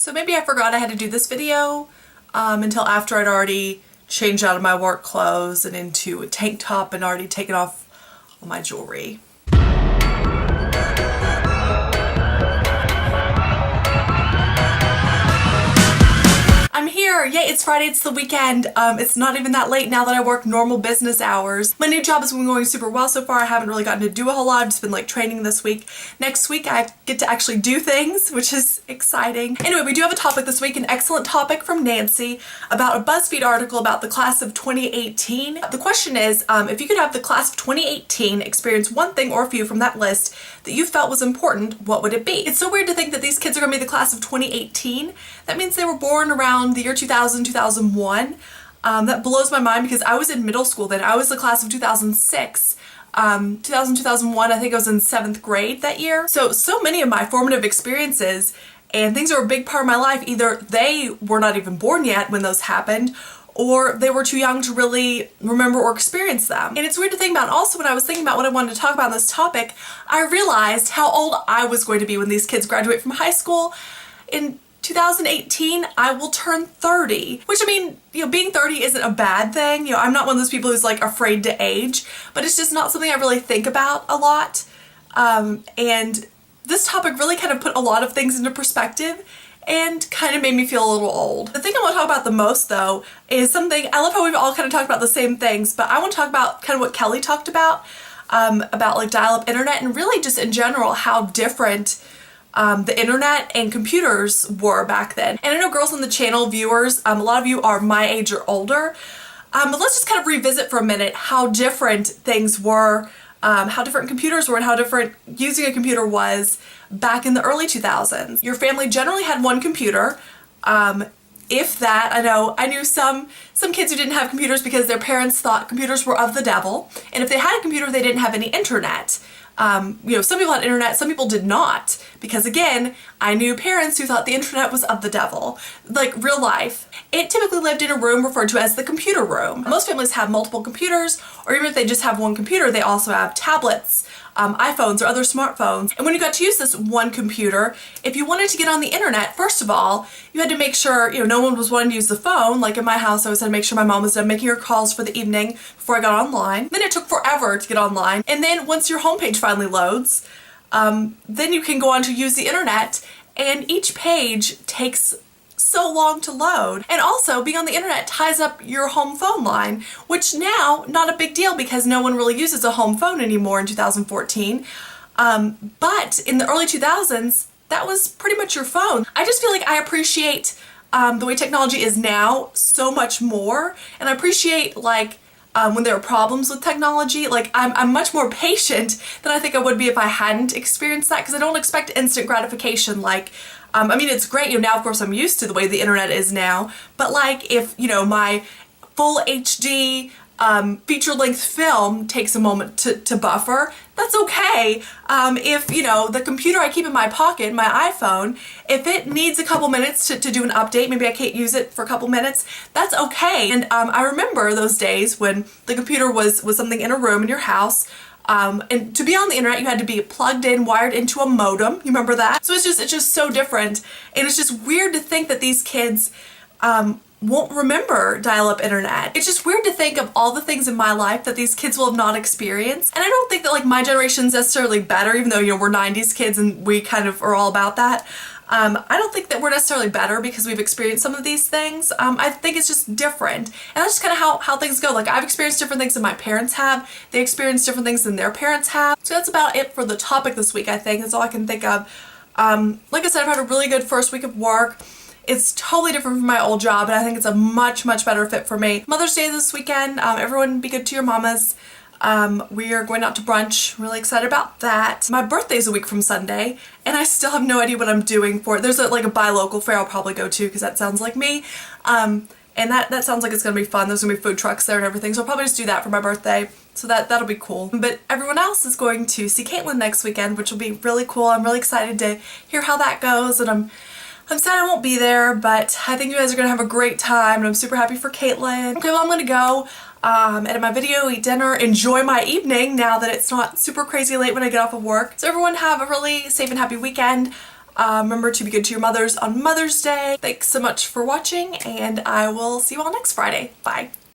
So maybe I forgot I had to do this video until after I'd already changed out of my work clothes and into a tank top and already taken off all my jewelry. I'm here! Yay, it's Friday, it's the weekend. It's not even that late now that I work normal business hours. My new job has been going super well so far. I haven't really gotten to do a whole lot. I've just been like training this week. Next week I get to actually do things, which is exciting. Anyway, we do have a topic this week, an excellent topic from Nancy about a BuzzFeed article about the class of 2018. The question is, if you could have the class of 2018 experience one thing or a few from that list that you felt was important, what would it be? It's so weird to think that these kids are going to be the class of 2018. That means they were born around the year 2000, 2001. That blows my mind because I was in middle school then. I was the class of 2006. 2001, I think I was in 7th grade that year. So many of my formative experiences and things that were a big part of my life, either they were not even born yet when those happened, or they were too young to really remember or experience them. And it's weird to think about. Also, when I was thinking about what I wanted to talk about in this topic, I realized how old I was going to be when these kids graduate from high school. In 2018, I will turn 30, which, I mean, you know, being 30 isn't a bad thing. You know, I'm not one of those people who's like afraid to age, but it's just not something I really think about a lot. And this topic really kind of put a lot of things into perspective and kind of made me feel a little old. The thing I want to talk about the most though is something, I love how we've all kind of talked about the same things, but I want to talk about kind of what Kelly talked about like dial-up internet and really just in general how different the internet and computers were back then. And I know girls on the channel, viewers, a lot of you are my age or older, but let's just kind of revisit for a minute how different things were, how different computers were and how different using a computer was back in the early 2000s. Your family generally had one computer, if that. I knew some kids who didn't have computers because their parents thought computers were of the devil, and if they had a computer they didn't have any internet. You know, some people had internet, some people did not, because again, I knew parents who thought the internet was of the devil, like real life. It typically lived in a room referred to as the computer room. Most families have multiple computers, or even if they just have one computer, they also have tablets, iPhones or other smartphones. And when you got to use this one computer, if you wanted to get on the internet, first of all, you had to make sure, you know, no one was wanting to use the phone. Like in my house, I always had to make sure my mom was done making her calls for the evening before I got online. Then it took forever to get online. And then once your homepage finally loads, then you can go on to use the internet, and each page takes so long to load. And also being on the internet ties up your home phone line, which now not a big deal because no one really uses a home phone anymore in 2014. But in the early 2000s, that was pretty much your phone. I just feel like I appreciate the way technology is now so much more, and I appreciate like when there are problems with technology. Like I'm much more patient than I think I would be if I hadn't experienced that, because I don't expect instant gratification. Like I mean, it's great, you know, now of course I'm used to the way the internet is now, but like if, you know, my full HD feature-length film takes a moment to buffer, that's okay. If, you know, the computer I keep in my pocket, my iPhone, if it needs a couple minutes to do an update, maybe I can't use it for a couple minutes, that's okay. And I remember those days when the computer was something in a room in your house. And to be on the internet, you had to be plugged in, wired into a modem. You remember that? So it's just so different. And it's just weird to think that these kids won't remember dial-up internet. It's just weird to think of all the things in my life that these kids will have not experienced. And I don't think that like my generation's necessarily better, even though, you know, we're 90s kids and we kind of are all about that. I don't think that we're necessarily better because we've experienced some of these things. I think it's just different. And that's just kind of how things go. Like I've experienced different things than my parents have. They experienced different things than their parents have. So that's about it for the topic this week, I think. That's all I can think of. Like I said, I've had a really good first week of work. It's totally different from my old job, and I think it's a much, much better fit for me. Mother's Day this weekend. Everyone be good to your mamas. We are going out to brunch. Really excited about that. My birthday's a week from Sunday, and I still have no idea what I'm doing for it. There's like a buy local fair I'll probably go to because that sounds like me. And that sounds like it's gonna be fun. There's gonna be food trucks there and everything, so I'll probably just do that for my birthday. So that'll be cool. But everyone else is going to see Caitlin next weekend, which will be really cool. I'm really excited to hear how that goes, and I'm sad I won't be there, but I think you guys are gonna have a great time, and I'm super happy for Caitlin. Okay, well, I'm gonna go edit my video, eat dinner, enjoy my evening now that it's not super crazy late when I get off of work. So everyone have a really safe and happy weekend. Remember to be good to your mothers on Mother's Day. Thanks so much for watching, and I will see you all next Friday. Bye.